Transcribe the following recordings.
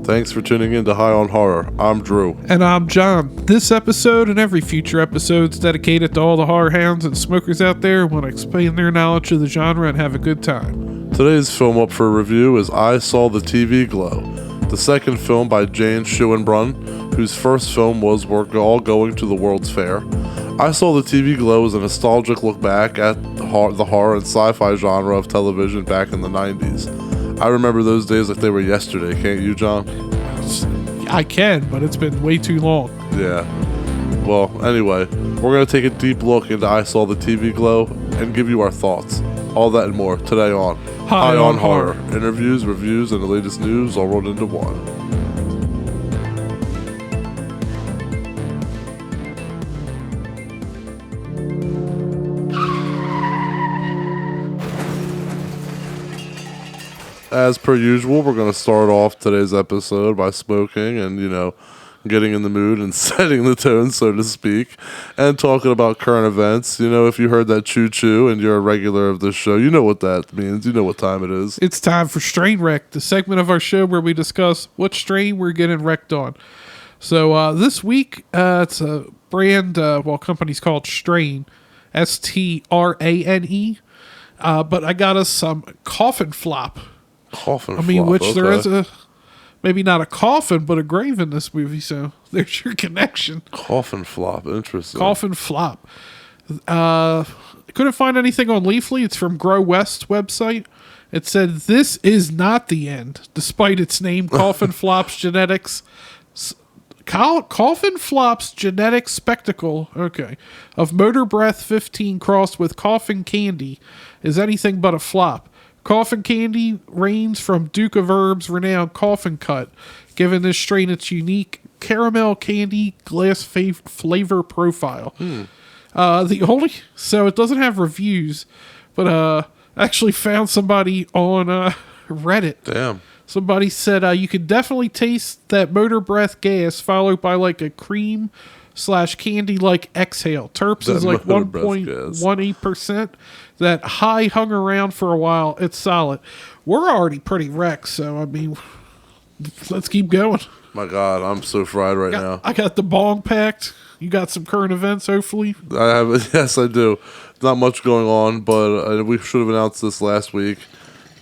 Thanks for tuning in to High on Horror. I'm Drew. And I'm John. This episode and every future episode is dedicated to all the horror hounds and smokers out there who want to expand their knowledge of the genre and have a good time. Today's film up for review is I Saw the TV Glow, the second film by Jane Schoenbrun, whose first film was We're All Going to the World's Fair. I Saw the TV Glow is a nostalgic look back at the horror and sci-fi genre of television back in the 90s. I remember those days like they were yesterday, can't you, John? I can, but it's been way too long. Yeah. Well, anyway, we're going to take a deep look into I Saw the TV Glow and give you our thoughts. All that and more today on High on Horror. Interviews, reviews, and the latest news all rolled into one. As per usual, we're going to start off today's episode by smoking and, getting in the mood and setting the tone, so to speak, and talking about current events. If you heard that choo-choo and you're a regular of this show, you know what that means. You know what time it is. It's time for Strain Wreck, the segment of our show where we discuss what strain we're getting wrecked on. So this week, it's a brand, company's called Strain, S-T-R-A-N-E, but I got us some coffin flop. Coffin flop, which okay. There is maybe not a coffin, but a grave in this movie, so there's your connection. Coffin flop, interesting. Coffin flop. Couldn't find anything on Leafly. It's from Grow West website. It said, "This is not the end," despite its name, Coffin Flop's Genetics. Coffin Flop's genetic spectacle, of Motor Breath 15 crossed with Coffin Candy is anything but a flop. Coffin Candy reigns from Duke of Herbs' renowned Coffin Cut, giving this strain its unique caramel candy glass flavor profile. So it doesn't have reviews, but actually found somebody on Reddit. Damn. Somebody said you could definitely taste that motor breath gas followed by like a cream / candy like exhale. Terps is like 1.18%. That high hung around for a while. It's solid. We're already pretty wrecked, so let's keep going. My God, I'm so fried right now. I got the bong packed. You got some current events, hopefully. I have. Yes, I do. Not much going on, but we should have announced this last week.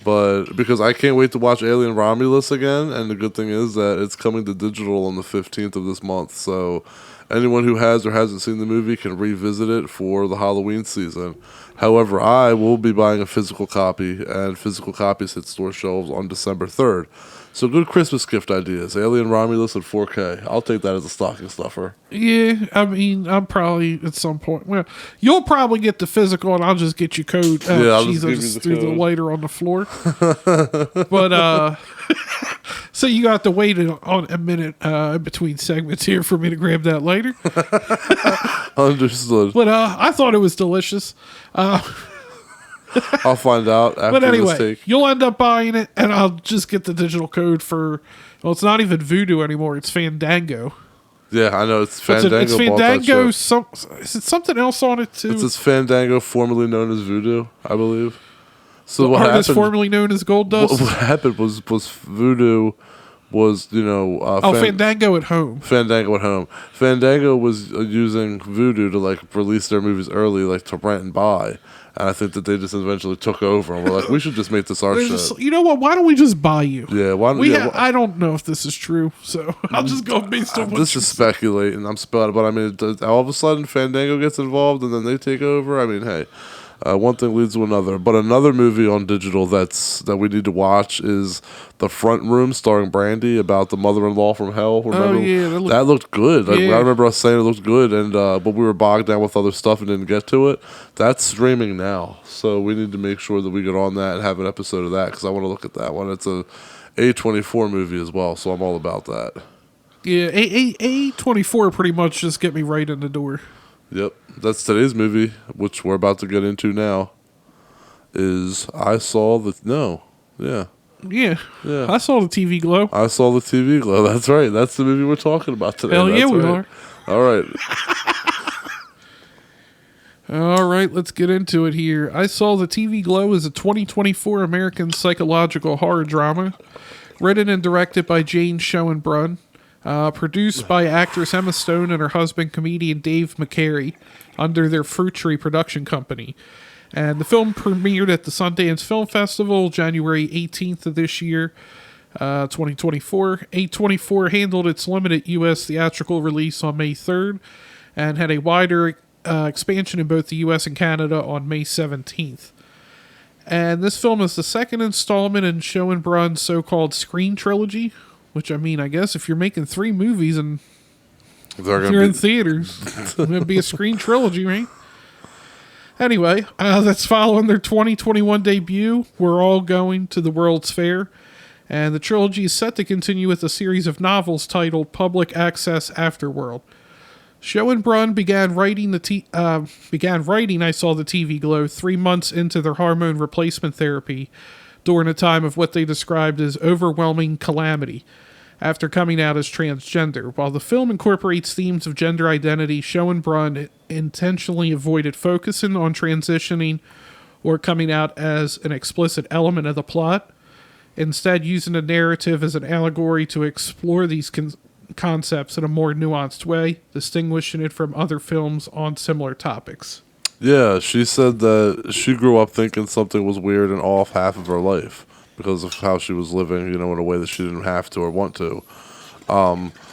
But because I can't wait to watch Alien Romulus again, and the good thing is that it's coming to digital on the 15th of this month. So anyone who has or hasn't seen the movie can revisit it for the Halloween season. However, I will be buying a physical copy, and physical copies hit store shelves on December 3rd. So good Christmas gift ideas. Alien Romulus in 4K. I'll take that as a stocking stuffer. Yeah, I'm probably at some point. Well, you'll probably get the physical, and I'll just get you code. I'll just threw the lighter on the floor. But so you got to wait on a minute in between segments here for me to grab that lighter. Understood. But I thought it was delicious. I'll find out after but anyway, this take. You'll end up buying it, and I'll just get the digital code for. Well, it's not even Voodoo anymore; it's Fandango. Yeah, I know it's Fandango. It's Fandango. Is it something else on it too? It's Fandango, formerly known as Voodoo, I believe. So what Artist happened? Formerly known as Gold Dust. What happened was Voodoo was Fandango at home. Fandango at home. Fandango was using Voodoo to release their movies early, to rent and buy. And I think that they just eventually took over and were like, we should just make this our shit. You know what? Why don't we just buy you? Yeah, why don't I don't know if this is true, so I'll just go based on what this is speculating. I'm speculating, but all of a sudden Fandango gets involved and then they take over. Hey, one thing leads to another. But another movie on digital that we need to watch is The Front Room, starring Brandy, about the mother-in-law from hell. Remember? Oh yeah, that looked good. Yeah. I remember us saying it looked good, and but we were bogged down with other stuff and didn't get to it. That's streaming now, so we need to make sure that we get on that and have an episode of that because I want to look at that one. It's a A24 movie as well, so I'm all about that. Yeah, A24 pretty much just get me right in the door. Yep, that's today's movie, which we're about to get into now. Is I Saw the Yeah. I saw the TV Glow. I Saw the TV Glow. That's right. That's the movie we're talking about today. Hell yeah, we are. All right. All right, let's get into it here. I Saw the TV Glow is a 2024 American psychological horror drama Written and directed by Jane Schoenbrun. Produced by actress Emma Stone and her husband, comedian Dave McCary, under their Fruit Tree production company. And the film premiered at the Sundance Film Festival January 18th of this year, 2024. A24 handled its limited U.S. theatrical release on May 3rd and had a wider expansion in both the U.S. and Canada on May 17th. And this film is the second installment in Schoenbrun's so-called Screen Trilogy, which, I mean, I guess if you're making 3 movies and if you're in theaters, it's going to be a Screen Trilogy, right? Anyway, that's following their 2021 debut, We're All Going to the World's Fair. And the trilogy is set to continue with a series of novels titled Public Access Afterworld. Schoenbrun began writing I Saw the TV Glow 3 months into their hormone replacement therapy during a time of what they described as overwhelming calamity after coming out as transgender. While the film incorporates themes of gender identity, Schoenbrun intentionally avoided focusing on transitioning or coming out as an explicit element of the plot, instead using the narrative as an allegory to explore these concepts in a more nuanced way, distinguishing it from other films on similar topics. Yeah, she said that she grew up thinking something was weird and off half of her life because of how she was living, in a way that she didn't have to or want to.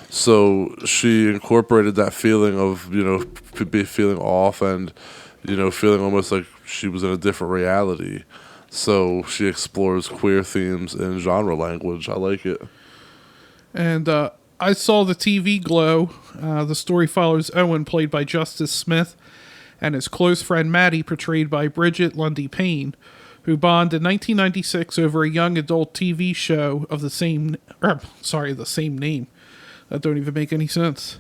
So she incorporated that feeling of, feeling off and, feeling almost like she was in a different reality. So she explores queer themes in genre language. I like it. And I Saw the TV Glow. The story follows Owen, played by Justice Smith, and his close friend Maddie, portrayed by Brigette Lundy-Paine, who bond in 1996 over a young adult TV show of the same name. That don't even make any sense.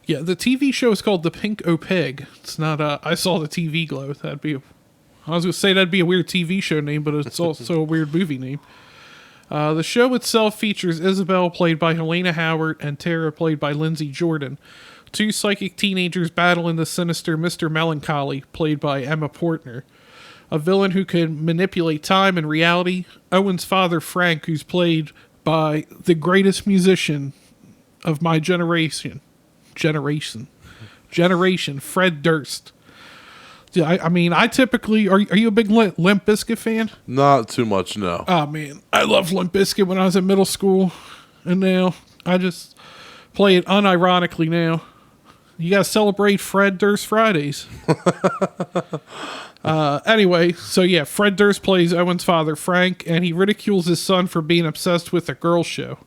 Yeah, the TV show is called The Pink O'Pig. It's not I Saw the TV Glow. I was going to say that'd be a weird TV show name, but it's also a weird movie name. The show itself features Isabel, played by Helena Howard, and Tara, played by Lindsay Jordan. 2 psychic teenagers battle in the sinister Mr. Melancholy, played by Emma Portner. A villain who can manipulate time and reality. Owen's father, Frank, who's played by the greatest musician of my generation, Fred Durst. I typically... Are you a big Limp Bizkit fan? Not too much, no. Oh, man. I loved Limp Bizkit when I was in middle school. And now I just play it unironically now. You got to celebrate Fred Durst Fridays. Anyway, so yeah, Fred Durst plays Owen's father, Frank, and he ridicules his son for being obsessed with a girl show,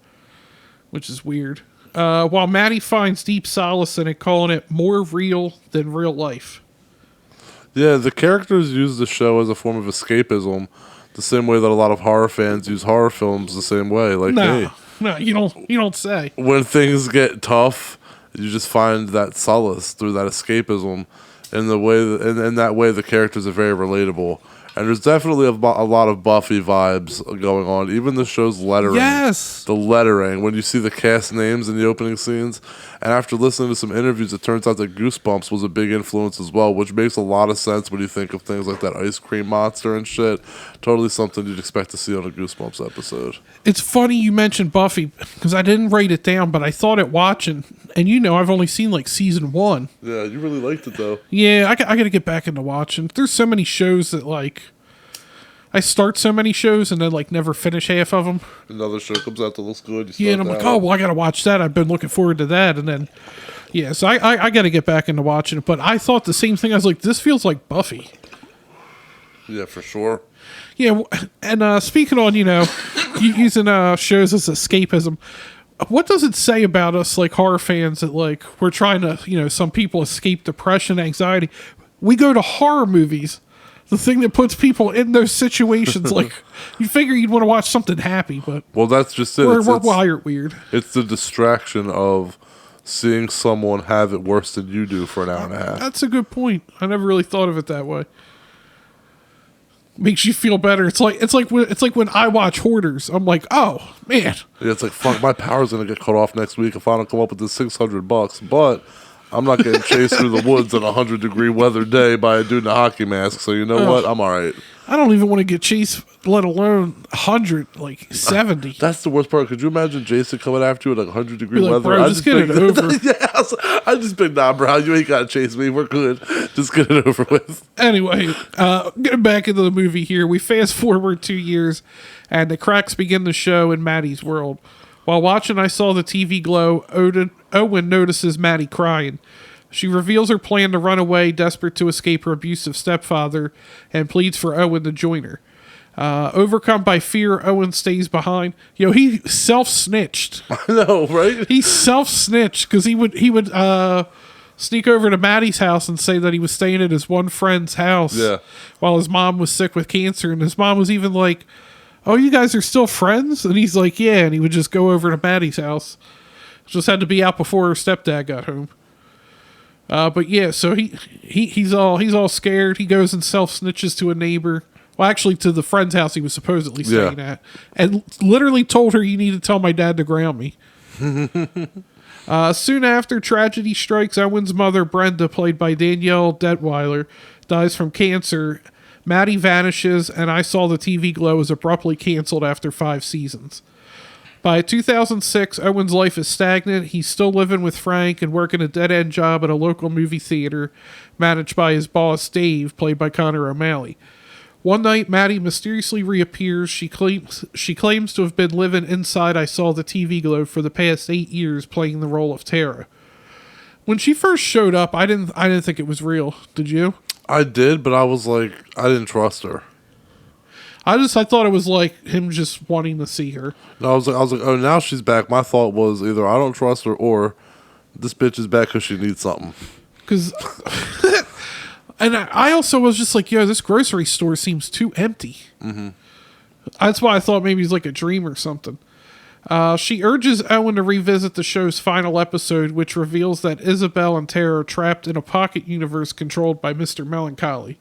which is weird. While Maddie finds deep solace in it, calling it more real than real life. Yeah, the characters use the show as a form of escapism, the same way that a lot of horror fans use horror films the same way. Like, no, you don't say. When things get tough, you just find that solace through that escapism, and in that way, the characters are very relatable. And there's definitely a lot of Buffy vibes going on. Even the show's lettering. Yes. The lettering, when you see the cast names in the opening scenes. And after listening to some interviews, it turns out that Goosebumps was a big influence as well, which makes a lot of sense when you think of things like that ice cream monster and shit. Totally something you'd expect to see on a Goosebumps episode. It's funny you mentioned Buffy, because I didn't write it down, but I thought it watching. And I've only seen like season 1. Yeah, you really liked it though. Yeah, I got to get back into watching. There's so many shows that I start so many shows and then never finish half of them. Another show comes out that looks good. And I'm like, oh, well, I got to watch that. I've been looking forward to that. And then, yeah, so I got to get back into watching it. But I thought the same thing. I was like, this feels like Buffy. Yeah, for sure. Yeah, and speaking on, using shows as escapism, what does it say about us, horror fans, that, we're trying to, some people escape depression, anxiety. We go to horror movies. The thing that puts people in those situations, you figure you'd want to watch something happy, but... Well, that's just it. We're wired weird. It's the distraction of seeing someone have it worse than you do for an hour and a half. That's a good point. I never really thought of it that way. Makes you feel better. It's like when I watch Hoarders. I'm like, oh, man. Yeah, it's like, fuck, my power's going to get cut off next week if I don't come up with this $600, but... I'm not getting chased through the woods on a 100-degree weather day by a dude in a hockey mask, so you know what? I'm all right. I don't even want to get chased, let alone 100, like 70. That's the worst part. Could you imagine Jason coming after you in like 100-degree Like, weather? bro, just get it over. Yeah, I just been, nah, bro, you ain't got to chase me. We're good. Just get it over with. Anyway, getting back into the movie here, we fast forward 2 years, and the cracks begin to show in Maddie's world. While watching I Saw the TV Glow, Owen notices Maddie crying. She reveals her plan to run away, desperate to escape her abusive stepfather, and pleads for Owen to join her. Overcome by fear, Owen stays behind. He self-snitched. I know, right? He self-snitched because he would sneak over to Maddie's house and say that he was staying at his one friend's house while his mom was sick with cancer. And his mom was even like, "Oh, you guys are still friends?" And he's like, "Yeah." And he would just go over to Maddie's house. Just had to be out before her stepdad got home. But yeah, so he's all scared. He goes and self-snitches to a neighbor. Well, actually, to the friend's house he was supposedly staying at. And literally told her, "You need to tell my dad to ground me." Soon after, tragedy strikes. Owen's mother, Brenda, played by Danielle Detweiler, dies from cancer. Maddie vanishes, and I Saw the TV Glow is abruptly canceled after 5 seasons. By 2006, Owen's life is stagnant. He's still living with Frank and working a dead-end job at a local movie theater managed by his boss, Dave, played by Connor O'Malley. One night, Maddie mysteriously reappears. She claims to have been living inside I Saw the TV Glow for the past 8 years, playing the role of Tara. When she first showed up, I didn't think it was real. Did you? I did, but I was like, I didn't trust her. I thought it was like him just wanting to see her. No, I was like, oh, now she's back. My thought was either I don't trust her or this bitch is back because she needs something. Because, and I also was just like, this grocery store seems too empty. Mm-hmm. That's why I thought maybe it's like a dream or something. She urges Owen to revisit the show's final episode, which reveals that Isabel and Tara are trapped in a pocket universe controlled by Mr. Melancholy.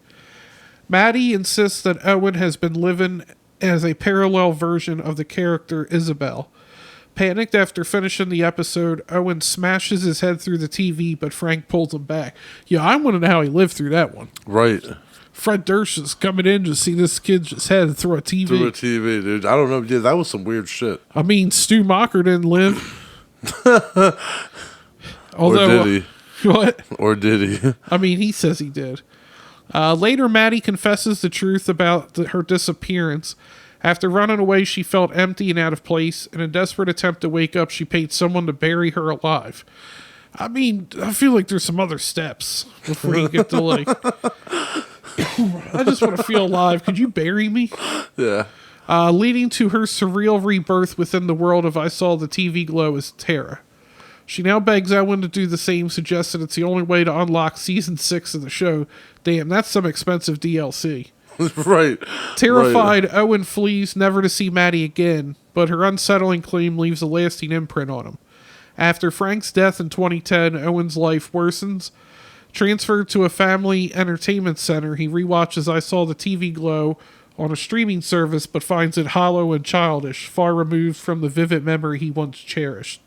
Maddie insists that Owen has been living as a parallel version of the character Isabel. Panicked after finishing the episode, Owen smashes his head through the TV, but Frank pulls him back. I want to know how he lived through that one. Right. Fred Durst is coming in to see this kid's head through a TV. Through a TV, dude. I don't know. Yeah, that was some weird shit. I mean, Stu Macher didn't live. Although, or did he? What? Or did he? I mean, he says he did. Later, Maddie confesses the truth about her disappearance. After running away, she felt empty and out of place. In a desperate attempt to wake up, she paid someone to bury her alive. I mean, I feel like there's some other steps before you get to like... I just want to feel alive. Could you bury me? Yeah. Leading to her surreal rebirth within the world of I Saw the TV Glow as Tara. She now begs Owen to do the same, suggesting it's the only way to unlock Season 6 of the show. Damn, that's some expensive DLC. Right. Terrified, right. Owen flees, never to see Maddie again, but her unsettling claim leaves a lasting imprint on him. After Frank's death in 2010, Owen's life worsens. Transferred to a family entertainment center, he rewatches I Saw the TV Glow on a streaming service, but finds it hollow and childish, far removed from the vivid memory he once cherished.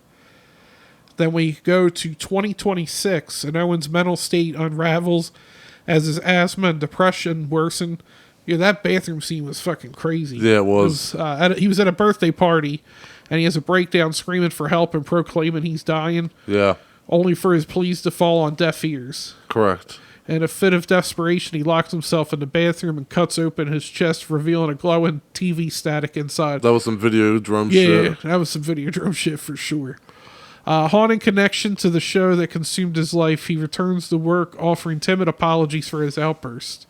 Then we go to 2026, and Owen's mental state unravels as his asthma and depression worsen. That bathroom scene was fucking crazy. Yeah, it was. He was at a birthday party, and he has a breakdown screaming for help and proclaiming he's dying. Yeah. Only for his pleas to fall on deaf ears. Correct. In a fit of desperation, he locks himself in the bathroom and cuts open his chest, revealing a glowing TV static inside. That was some video drum shit. Yeah, that was some video drum shit for sure. Haunting connection to the show that consumed his life, he returns to work, offering timid apologies for his outburst.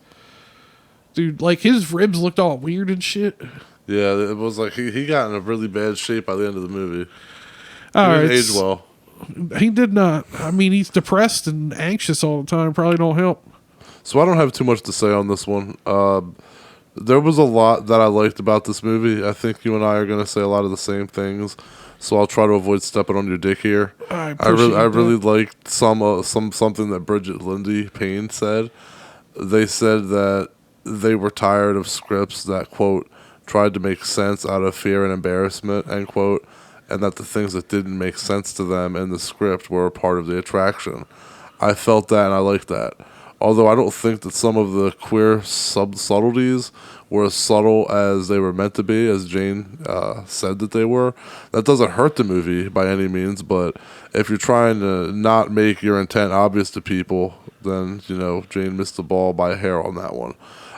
Dude, like, his ribs looked all weird and shit. Yeah, it was like he got in a really bad shape by the end of the movie. He didn't age well. He did not. I mean, he's depressed and anxious all the time. Probably don't help. So I don't have too much to say on this one. There was a lot that I liked about this movie. I think you and I are going to say a lot of the same things. So I'll try to avoid stepping on your dick here. I really liked something that Brigette Lundy-Paine said. They said that they were tired of scripts that, quote, tried to make sense out of fear and embarrassment, end quote, and that the things that didn't make sense to them in the script were a part of the attraction. I felt that and I liked that. Although I don't think that some of the queer subtleties were as subtle as they were meant to be, as Jane said that they were. That doesn't hurt the movie by any means, but if you're trying to not make your intent obvious to people, then, Jane missed the ball by a hair on that one.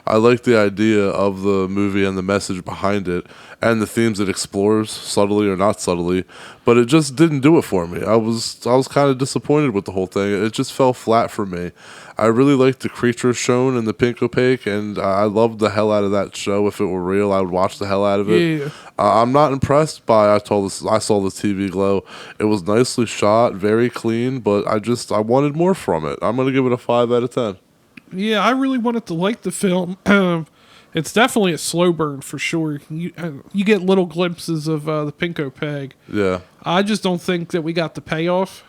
I like the idea of the movie and the message behind it and the themes it explores, subtly or not subtly, but it just didn't do it for me. I was kind of disappointed with the whole thing. It just fell flat for me. I really liked the creatures shown in the Pink Opaque, and I loved the hell out of that show. If it were real, I would watch the hell out of it. Yeah. I'm not impressed by I saw the TV glow. It was nicely shot, very clean, but I wanted more from it. I'm going to give it a 5 out of 10. Yeah, I really wanted to like the film. It's definitely a slow burn for sure. You get little glimpses of the Pink Opaque. Yeah. I just don't think that we got the payoff.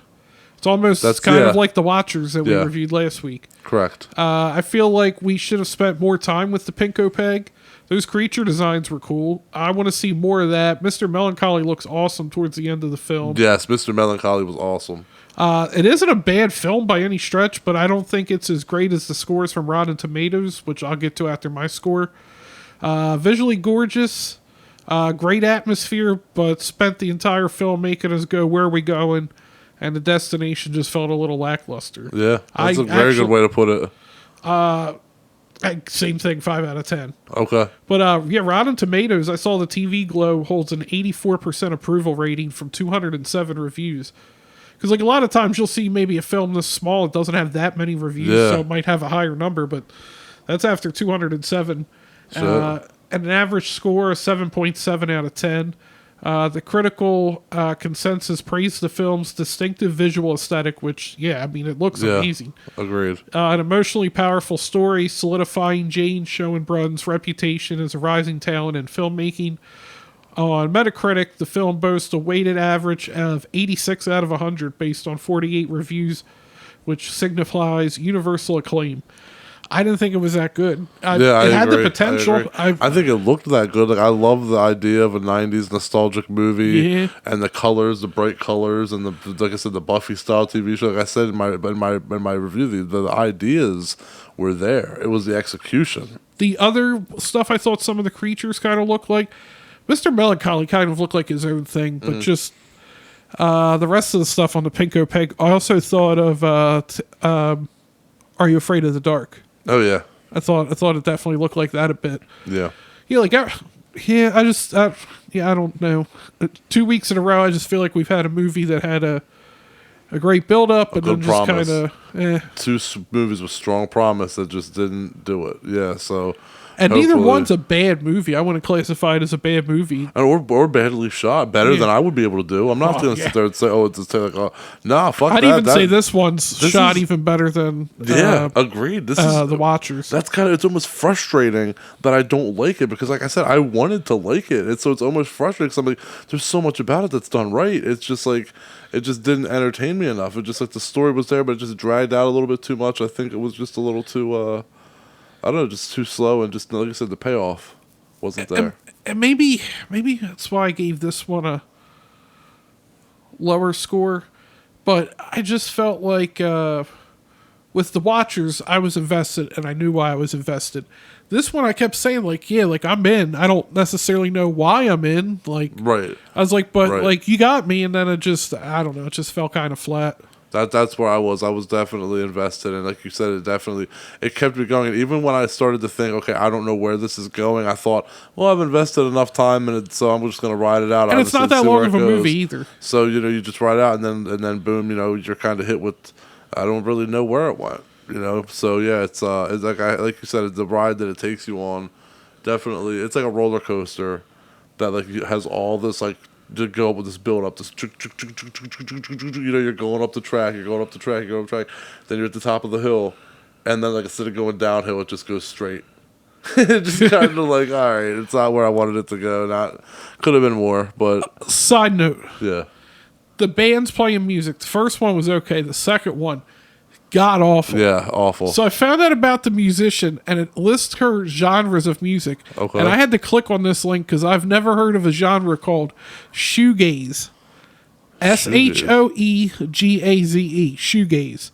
It's almost kind of like The Watchers that we reviewed last week. Correct. I feel like we should have spent more time with the Pink Opaque. Those creature designs were cool. I want to see more of that. Mr. Melancholy looks awesome towards the end of the film. Yes, Mr. Melancholy was awesome. It isn't a bad film by any stretch, but I don't think it's as great as the scores from Rotten Tomatoes, which I'll get to after my score. Visually gorgeous, great atmosphere, but spent the entire film making us go, where are we going? And the destination just felt a little lackluster. Yeah, that's a very good way to put it. Same thing, 5 out of 10. Okay. But Rotten Tomatoes, I saw the TV Glow holds an 84% approval rating from 207 reviews. Because a lot of times you'll see maybe a film this small, it doesn't have that many reviews, so it might have a higher number, but that's after 207. And an average score of 7.7 out of 10. The critical consensus praised the film's distinctive visual aesthetic, which, it looks amazing. Agreed. An emotionally powerful story solidifying Jane Schoenbrun's reputation as a rising talent in filmmaking. On Metacritic, the film boasts a weighted average of 86 out of 100 based on 48 reviews, which signifies universal acclaim. I didn't think it was that good. It had the potential. I think it looked that good. I love the idea of a 90s nostalgic movie and the colors, the bright colors, and like I said, the Buffy style TV show. Like I said in my review, the ideas were there. It was the execution. The other stuff I thought some of the creatures kind of looked like. Mr. Melancholy kind of looked like his own thing, but just the rest of the stuff on the Pink Opaque. I also thought of Are You Afraid of the Dark? Oh yeah, I thought it definitely looked like that a bit. Yeah. I don't know. 2 weeks in a row, I just feel like we've had a movie that had a great build up and then just kind of 2 movies with strong promise that just didn't do it. Yeah, so. And neither one's a bad movie. I wouldn't classify it as a bad movie. Or badly shot. Better than I would be able to do. I'm not going to sit there and say, nah, fuck that. I'd even say this one's shot even better than... agreed. This is The Watchers. That's it's almost frustrating that I don't like it because, like I said, I wanted to like it. So it's almost frustrating because I'm like, there's so much about it that's done right. It's just like, it just didn't entertain me enough. It just the story was there, but it just dragged out a little bit too much. I think it was just a little too... I don't know, just too slow, and just like I said, the payoff wasn't there. And maybe that's why I gave this one a lower score. But I just felt like with The Watchers, I was invested, and I knew why I was invested. This one, I kept saying, I'm in. I don't necessarily know why I'm in. Right. I was like, but you got me, and then it just, I don't know, it just felt kind of flat. That's where I was. I was definitely invested, and like you said, it kept me going. And even when I started to think, okay, I don't know where this is going, I thought, well, I've invested enough time in it, so I'm just going to ride it out. And it's not that long of a movie either. So you just ride it out, and then boom, you're kind of hit with, I don't really know where it went. So yeah, it's like you said, the ride that it takes you on. Definitely, it's like a roller coaster that has all this to go up with this build up, you're going up the track, then you're at the top of the hill, and then instead of going downhill, it just goes straight. It just kind of all right, it's not where I wanted it to go. Could have been more, but side note, the band's playing music. The first one was okay. The second one, god awful. Yeah, awful. So I found out about the musician, and it lists her genres of music. Okay. And I had to click on this link because I've never heard of a genre called shoegaze. SHOEGAZE. Shoegaze.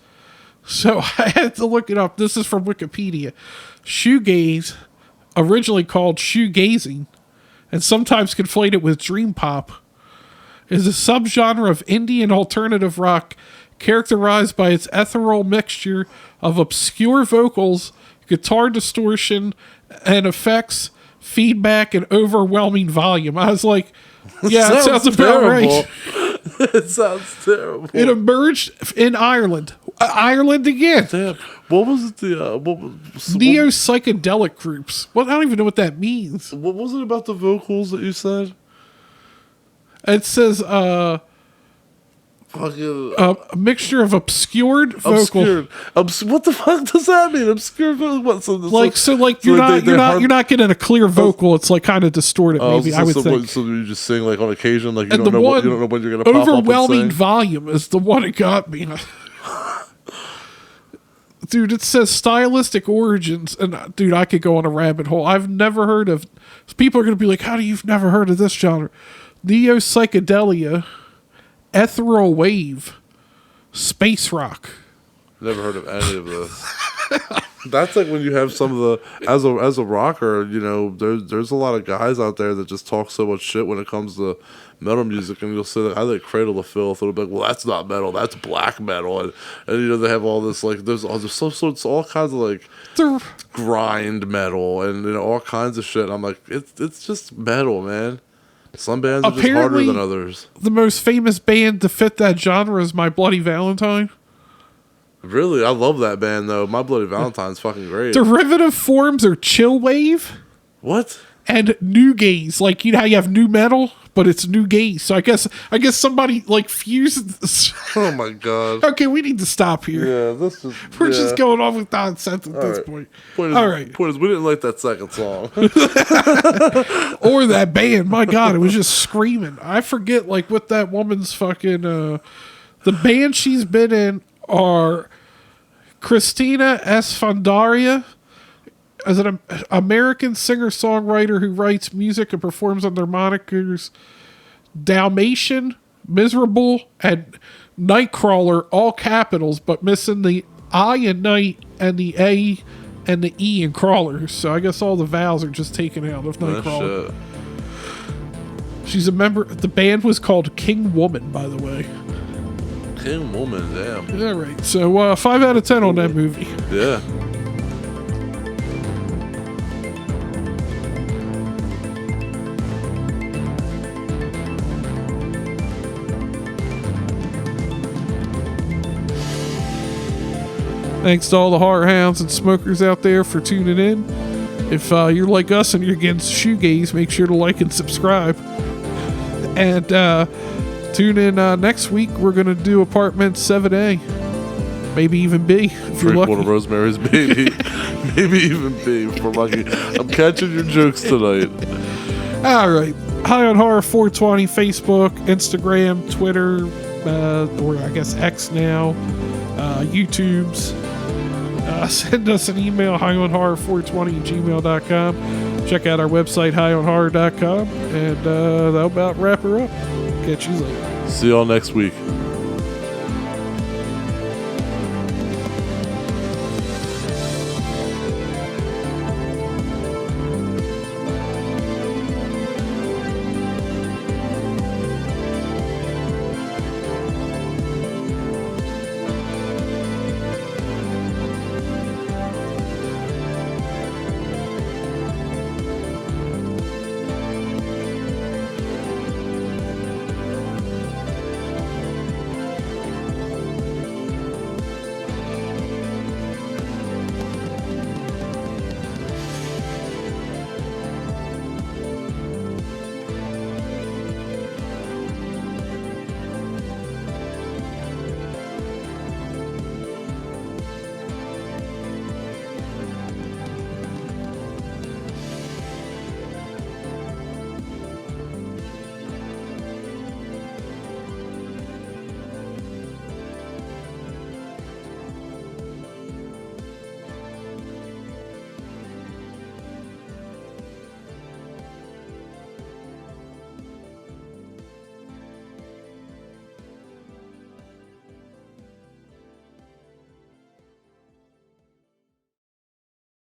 So I had to look it up. This is from Wikipedia. Shoegaze, originally called shoegazing, and sometimes conflated with dream pop, is a subgenre of indie and alternative rock characterized by its ethereal mixture of obscure vocals, guitar distortion, and effects, feedback, and overwhelming volume. I was like, yeah, it sounds about right. It sounds terrible. It emerged in Ireland. Ireland again. Damn. What was it? Neo-psychedelic groups. Well, I don't even know what that means. What was it about the vocals that you said? It says a mixture of obscured vocal. What the fuck does that mean? Obscured vocal? What? You're not getting a clear vocal. It's like kind of distorted. Maybe I would think. So you just sing like on occasion, like you don't know when you're gonna pop up and overwhelming sing? volume is the one that got me. Dude, it says stylistic origins, and dude, I could go on a rabbit hole. I've never heard of. People are gonna be like, "How do you've never heard of this genre?" Neo-psychedelia, ethereal wave, space rock. Never heard of any of this. That's like when you have some of the as a rocker, you know, there's a lot of guys out there that just talk so much shit when it comes to metal music, and you'll say that I like Cradle of Filth, it'll be like, well, that's not metal, that's black metal, and you know they have all this like there's all kinds of like grind metal and you know all kinds of shit. And I'm like, it's just metal, man. Some bands are just harder than others. The most famous band to fit that genre is My Bloody Valentine. Really? I love that band, though. My Bloody Valentine's fucking great. Derivative forms are chill wave. What? And new gaze. Like, you know how you have new metal, but it's new gaze. So I guess somebody, like, fused this. Oh, my God. Okay, we need to stop here. Yeah, We're just going on with nonsense at this point. All right. Point is, we didn't like that second song. Or that band. My God, it was just screaming. I forget, like, what that woman's fucking... the band she's been in are Christina Esfandaria, as an American singer-songwriter who writes music and performs under monikers Dalmatian, Miserable, and Nightcrawler, all capitals, but missing the I in night and the A and the E in crawlers. So I guess all the vowels are just taken out of Nightcrawler. She's a member. The band was called King Woman, by the way. King Woman, damn. Yeah, right. So 5 out of 10 on that movie. Yeah. Thanks to all the horror hounds and smokers out there for tuning in. If you're like us and you're against shoegaze, make sure to like and subscribe. And tune in next week. We're going to do Apartment 7A. Maybe even B, if you're lucky. One of Rosemary's Baby. Maybe even B, if we're lucky. I'm catching your jokes tonight. All right. High on Horror 420, Facebook, Instagram, Twitter, or I guess X now, YouTube's. Send us an email, highonhorror420@gmail.com. Check out our website, highonhorror.com. And that'll about wrap her up. Catch you later. See y'all next week.